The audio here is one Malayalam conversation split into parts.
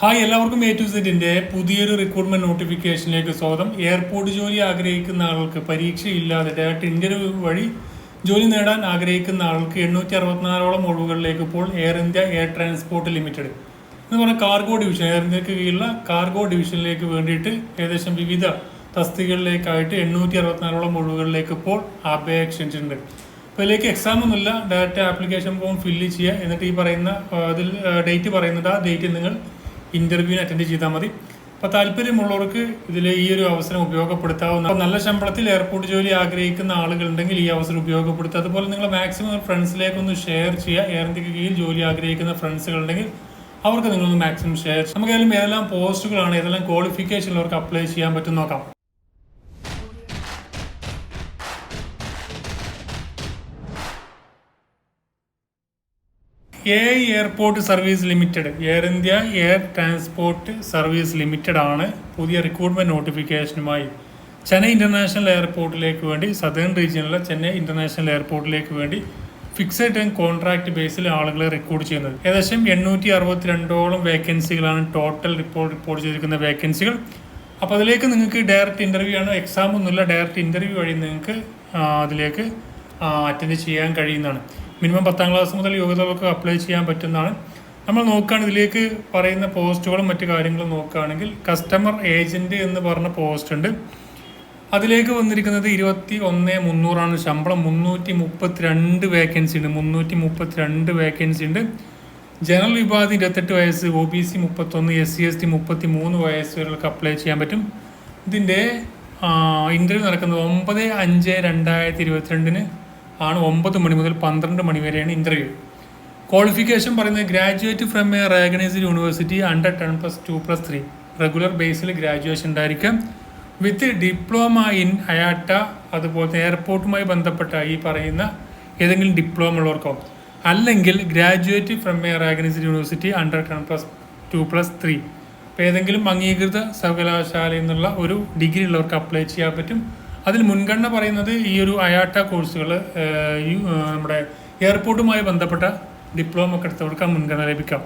ഹായ്, എല്ലാവർക്കും A to Zന്റെ പുതിയൊരു റിക്രൂട്ട്മെന്റ് നോട്ടിഫിക്കേഷനിലേക്ക് സ്വാഗതം. എയർപോർട്ട് ജോലി ആഗ്രഹിക്കുന്ന ആൾക്ക് പരീക്ഷയില്ലാതെ ഡയറക്റ്റ് ഇന്റർവ്യൂ വഴി ജോലി നേടാൻ ആഗ്രഹിക്കുന്ന ആൾക്ക് 864ഓളം ഒഴിവുകളിലേക്ക് ഇപ്പോൾ air India air transport limited എന്ന് പറഞ്ഞ കാർഗോ ഡിവിഷൻ, എയർ ഇന്ത്യക്ക് കീഴിലുള്ള കാർഗോ ഡിവിഷനിലേക്ക് വേണ്ടിയിട്ട് ഏകദേശം വിവിധ തസ്തികകളിലേക്കായിട്ട് 864ഓളം ഒഴിവുകളിലേക്ക് ഇപ്പോൾ അപേക്ഷ ക്ഷണിച്ചിട്ടുണ്ട്. അപ്പോൾ ഇതിലേക്ക് എക്സാം ഒന്നുമില്ല, ഡയറക്റ്റ് ആപ്ലിക്കേഷൻ ഫോം ഫില്ല് ചെയ്യുക. എന്നിട്ട് ഈ പറയുന്ന അതിൽ ഡേറ്റ് പറയുന്നുണ്ട്, ആ ഡേറ്റ് നിങ്ങൾ ഇന്റർവ്യൂവിന് അറ്റൻഡ് ചെയ്താൽ മതി. അപ്പോൾ താല്പര്യമുള്ളവർക്ക് ഇതിൽ ഈ ഒരു അവസരം ഉപയോഗപ്പെടുത്താവുന്ന, നല്ല ശമ്പളത്തിൽ എയർപോർട്ട് ജോലി ആഗ്രഹിക്കുന്ന ആളുകളുണ്ടെങ്കിൽ ഈ അവസരം ഉപയോഗപ്പെടുത്തുക. അതുപോലെ നിങ്ങൾ മാക്സിമം ഫ്രണ്ട്സിലേക്കൊന്ന് ഷെയർ ചെയ്യുക. എയർ ഇന്ത്യക്ക് കീഴിൽ ജോലി ആഗ്രഹിക്കുന്ന ഫ്രണ്ട്സുകളുണ്ടെങ്കിൽ അവർക്ക് നിങ്ങളൊന്ന് മാക്സിമം ഷെയർ ചെയ്യുക. നമുക്ക് ഏതെല്ലാം പോസ്റ്റുകളാണ്, ഏതെല്ലാം ക്വാളിഫിക്കേഷനിലവർക്ക് അപ്ലൈ ചെയ്യാൻ പറ്റും നോക്കാം. Airport service limited, air India air transport service limited ആണ് പുതിയ റിക്രൂട്ട്മെന്റ് നോട്ടിഫിക്കേഷനുമായി ചെന്നൈ ഇന്റർനാഷണൽ എയർപോർട്ടിലേക്ക് വേണ്ടി, സദേൺ റീജിയനിലെ ചെന്നൈ ഇന്റർനാഷണൽ എയർപോർട്ടിലേക്ക് വേണ്ടി ഫിക്സഡ് ടൈം കോൺട്രാക്ട് ബേസിൽ ആളുകളെ റിക്രൂട്ട് ചെയ്യുന്നത്. ഏകദേശം 862ഓളം വേക്കൻസികളാണ് ടോട്ടൽ റിപ്പോർട്ട് ചെയ്തിരിക്കുന്ന വേക്കൻസികൾ. അപ്പോൾ അതിലേക്ക് നിങ്ങൾക്ക് ഡയറക്റ്റ് ഇന്റർവ്യൂ ആണ്, എക്സാം ഒന്നുമില്ല, ഡയറക്റ്റ് ഇന്റർവ്യൂ വഴി നിങ്ങൾക്ക് അതിലേക്ക് അറ്റൻഡ് ചെയ്യാൻ കഴിയുന്നതാണ്. മിനിമം 10ാം ക്ലാസ് മുതൽ യോഗ്യതകൾക്ക് അപ്ലൈ ചെയ്യാൻ പറ്റുന്നതാണ്. നമ്മൾ നോക്കുകയാണെങ്കിൽ ഇതിലേക്ക് പറയുന്ന പോസ്റ്റുകളും മറ്റു കാര്യങ്ങളും നോക്കുകയാണെങ്കിൽ കസ്റ്റമർ ഏജന്റ് എന്ന് പറഞ്ഞ പോസ്റ്റ് ഉണ്ട്. അതിലേക്ക് വന്നിരിക്കുന്നത് 21,300 ശമ്പളം. 332 വേക്കൻസി ഉണ്ട്. 332 വേക്കൻസി ഉണ്ട്. ജനറൽ വിഭാഗം 28 വയസ്സ്, OBC 31, SC ST 33 വയസ്സുകൾക്ക് അപ്ലൈ ചെയ്യാൻ പറ്റും. ഇതിൻ്റെ ഇന്റർവ്യൂ നടക്കുന്നത് 9/5/2022 ആണ്. 9 മണി മുതൽ 12 മണി വരെയാണ് ഇന്റർവ്യൂ. ക്വാളിഫിക്കേഷൻ പറയുന്നത് graduate from a recognised university under 10+2+3 regular ബേസിൽ ഗ്രാജുവേഷൻ ഉണ്ടായിരിക്കും. വിത്ത് ഡിപ്ലോമ ഇൻ അയാട്ട, അതുപോലെ എയർപോർട്ടുമായി ബന്ധപ്പെട്ട ഈ പറയുന്ന ഏതെങ്കിലും ഡിപ്ലോമ ഉള്ളവർക്കോ, അല്ലെങ്കിൽ graduate from a recognised university under 10+2+3 ഇപ്പോൾ ഏതെങ്കിലും അംഗീകൃത സർവകലാശാലയിൽ നിന്നുള്ള ഒരു ഡിഗ്രി ഉള്ളവർക്ക് അപ്ലൈ ചെയ്യാൻ പറ്റും. അതിൽ മുൻഗണന പറയുന്നത് ഈ ഒരു അയാട്ട കോഴ്സുകൾ, നമ്മുടെ എയർപോർട്ടുമായി ബന്ധപ്പെട്ട ഡിപ്ലോമ ഒക്കെ എടുത്തവർക്ക് മുൻഗണന ലഭിക്കാം.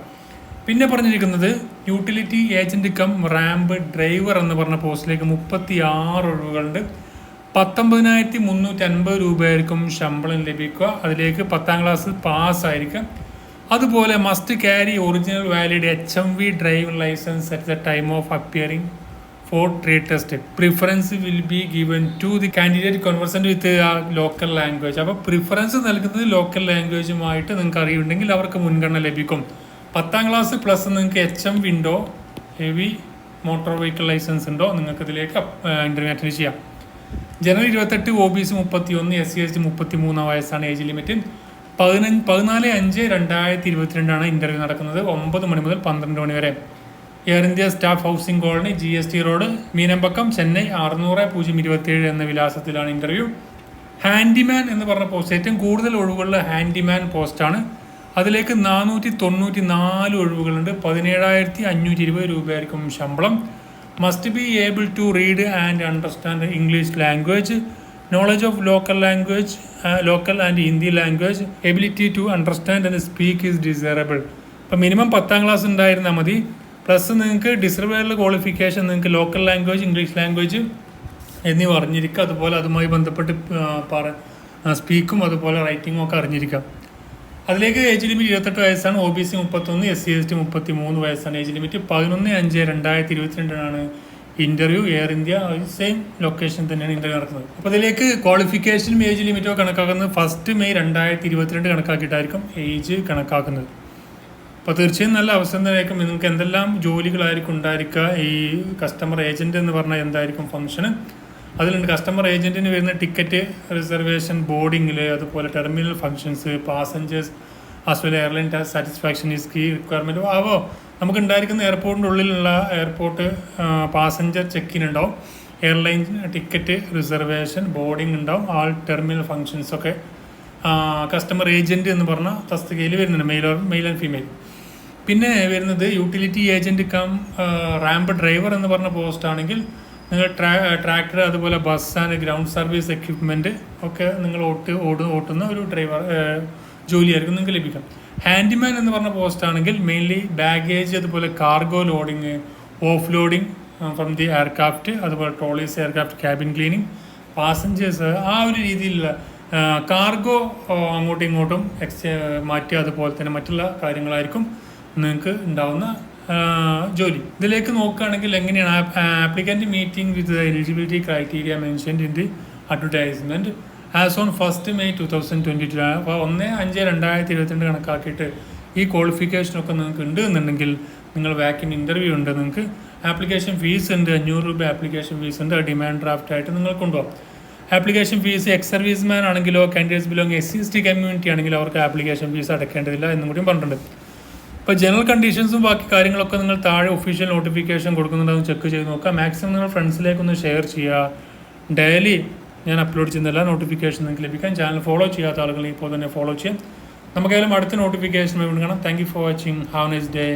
പിന്നെ പറഞ്ഞിരിക്കുന്നത് utility agent cum ramp driver എന്ന് പറഞ്ഞ പോസ്റ്റിലേക്ക് 36 ഒഴിവുകളുണ്ട്. 19,350 രൂപയായിരിക്കും ശമ്പളം ലഭിക്കുക. അതിലേക്ക് 10ാം ക്ലാസ് പാസ്സായിരിക്കും. അതുപോലെ must carry original valid HMV driving licence at the time of appearing for trade test. Preference will be given to the candidate conversant with local language. അപ്പോൾ പ്രിഫറൻസ് നൽകുന്നത് ലോക്കൽ ലാംഗ്വേജുമായിട്ട് നിങ്ങൾക്ക് അറിയുന്നുണ്ടെങ്കിൽ അവർക്ക് മുൻഗണന ലഭിക്കും. 10ാം ക്ലാസ് പ്ലസ് നിങ്ങൾക്ക് HMV ഉണ്ടോ, ഹെവി മോട്ടോർ വെഹിക്കിൾ ലൈസൻസ് ഉണ്ടോ, നിങ്ങൾക്ക് ഇതിലേക്ക് ഇന്റർവ്യൂ അറ്റൻഡ് ചെയ്യാം. ജനറൽ 28, OBC 31, SC ST 33 വയസ്സാണ് ഏജ് ലിമിറ്റ്. 14/5/2022 ഇന്റർവ്യൂ നടക്കുന്നത്. 9 മണി മുതൽ 12 മണി വരെ. Air India staff housing colony, GST road, Meenambakkam, Chennai 600-027 എന്ന വിലാസത്തിലാണ് ഇന്റർവ്യൂ. ഹാൻഡിമാൻ എന്ന് പറഞ്ഞ പോസ്റ്റ്, ഏറ്റവും കൂടുതൽ ഒഴിവുകളുള്ള ഹാൻഡിമാൻ പോസ്റ്റാണ്. അതിലേക്ക് 494 ഒഴിവുകളുണ്ട്. 17,520 രൂപയായിരിക്കും ശമ്പളം. Must be able to read and understand English language, knowledge of local and Hindi language, ability to understand and speak is desirable. അപ്പം മിനിമം 10ാം ക്ലാസ് ഉണ്ടായിരുന്നാൽ മതി. പ്ലസ് നിങ്ങൾക്ക് ഡിസേബിൾഡ് ക്വാളിഫിക്കേഷൻ, നിങ്ങൾക്ക് ലോക്കൽ ലാംഗ്വേജ്, ഇംഗ്ലീഷ് ലാംഗ്വേജ് എന്നിവ അറിഞ്ഞിരിക്കുക. അതുപോലെ അതുമായി ബന്ധപ്പെട്ട് സ്പീക്കും അതുപോലെ റൈറ്റിങ്ങും ഒക്കെ അറിഞ്ഞിരിക്കാം. അതിലേക്ക് ഏജ് ലിമിറ്റ് 28 വയസ്സാണ്. OBC 31, SC ST 33 വയസ്സാണ് age limit. 11/5/2022 interview. Air India same location തന്നെയാണ് ഇന്റർവ്യൂ നടക്കുന്നത്. അപ്പോൾ ഇതിലേക്ക് ക്വാളിഫിക്കേഷനും ഏജ് ലിമിറ്റോ കണക്കാക്കുന്നത് 1 മെയ് 2022 കണക്കാക്കിയിട്ടായിരിക്കും ഏജ് കണക്കാക്കുന്നത്. അപ്പോൾ തീർച്ചയായും നല്ല അവസരം തന്നെയായിരിക്കും. നിങ്ങൾക്ക് എന്തെല്ലാം ജോലികളായിരിക്കും ഉണ്ടായിരിക്കുക. ഈ കസ്റ്റമർ ഏജന്റ് എന്ന് പറഞ്ഞാൽ എന്തായിരിക്കും ഫംഗ്ഷന്, അതിലുണ്ട് കസ്റ്റമർ ഏജന്റിന് വരുന്ന ടിക്കറ്റ് റിസർവേഷൻ, ബോർഡിങ്ങിൽ, അതുപോലെ terminal functions, passengers as well airline satisfaction is key requirement. അപ്പോൾ നമുക്ക് ഉണ്ടായിരിക്കുന്ന എയർപോർട്ടിൻ്റെ ഉള്ളിലുള്ള എയർപോർട്ട് പാസഞ്ചർ ചെക്കിൻ ഉണ്ടാവും, എയർലൈൻ ടിക്കറ്റ് റിസർവേഷൻ, ബോർഡിംഗ് ഉണ്ടാവും, ആൾ ടെർമിനൽ ഫംഗ്ഷൻസൊക്കെ കസ്റ്റമർ ഏജന്റ് എന്ന് പറഞ്ഞ തസ്തികയിൽ വരുന്നുണ്ട്, മെയിൽ ആൻഡ് ഫീമെയിൽ. പിന്നെ വരുന്നത് utility agent cum ramp driver എന്ന് പറഞ്ഞ പോസ്റ്റ് ആണെങ്കിൽ നിങ്ങൾ ട്രാക്ടർ, അതുപോലെ bus and ground service equipment ഒക്കെ നിങ്ങൾ ഓട്ടുന്ന ഒരു ജോലിയായിരിക്കും നിങ്ങൾക്ക് ലഭിക്കാം. ഹാൻഡിമാൻ എന്ന് പറഞ്ഞ പോസ്റ്റ് ആണെങ്കിൽ മെയിൻലി ബാഗേജ്, അതുപോലെ cargo loading, off loading from the aircraft, അതുപോലെ trolleys, aircraft cabin cleaning, passengers, ആ ഒരു രീതിയിലുള്ള കാർഗോ അങ്ങോട്ടും ഇങ്ങോട്ടും മാറ്റുക, അതുപോലെ തന്നെ മറ്റുള്ള കാര്യങ്ങളായിരിക്കും നിങ്ങൾക്ക് ഉണ്ടാവുന്ന ജോലി. ഇതിലേക്ക് നോക്കുകയാണെങ്കിൽ എങ്ങനെയാണ് applicant meeting with eligibility criteria mentioned in the advertisement as on 1 May 2022. അപ്പോൾ 1/5/2022 കണക്കാക്കിയിട്ട് ഈ ക്വാളിഫിക്കേഷനൊക്കെ നിങ്ങൾക്ക് ഉണ്ട് എന്നുണ്ടെങ്കിൽ നിങ്ങൾ വാക്കിൻ ഇൻ്റർവ്യൂ ഉണ്ട്. നിങ്ങൾക്ക് ആപ്ലിക്കേഷൻ ഫീസ് ഉണ്ട്, 500 രൂപ ആപ്ലിക്കേഷൻ ഫീസ് ഉണ്ട്. ഡിമാൻഡ് ഡ്രാഫ്റ്റ് ആയിട്ട് നിങ്ങൾ കൊണ്ടുപോകാം. ആപ്ലിക്കേഷൻ ഫീസ് എക്സ് സർവീസ്മാൻ ആണെങ്കിലോ കാൻഡിഡേറ്റ്സ് ബിലോങ് SC/ST കമ്മ്യൂണിറ്റി ആണെങ്കിലോ അവർക്ക് ആപ്ലിക്കേഷൻ ഫീസ് അടയ്ക്കേണ്ടതില്ല എന്നും കൂടിയും പറഞ്ഞിട്ടുണ്ട്. ഇപ്പോൾ ജനറൽ കണ്ടീഷൻസും ബാക്കി കാര്യങ്ങളൊക്കെ നിങ്ങൾ താഴെ ഒഫീഷ്യൽ നോട്ടിഫിക്കേഷൻ കൊടുക്കുന്നുണ്ടെന്ന് ചെക്ക് ചെയ്ത് നോക്കുക. മാക്സിമം നിങ്ങൾ ഫ്രണ്ട്സിലേക്കൊന്ന് ഷെയർ ചെയ്യുക. ഡെയിലി ഞാൻ അപ്ലോഡ് ചെയ്യുന്ന എല്ലാ നോട്ടിഫിക്കേഷൻ നിങ്ങൾക്ക് ലഭിക്കാൻ ചാനൽ ഫോളോ ചെയ്യാത്ത ആളുകൾ ഇപ്പോൾ തന്നെ ഫോളോ ചെയ്യാം. നമുക്കായാലും അടുത്ത നോട്ടിഫിക്കേഷൻ കാണാം. Thank you for watching. Have A nice day.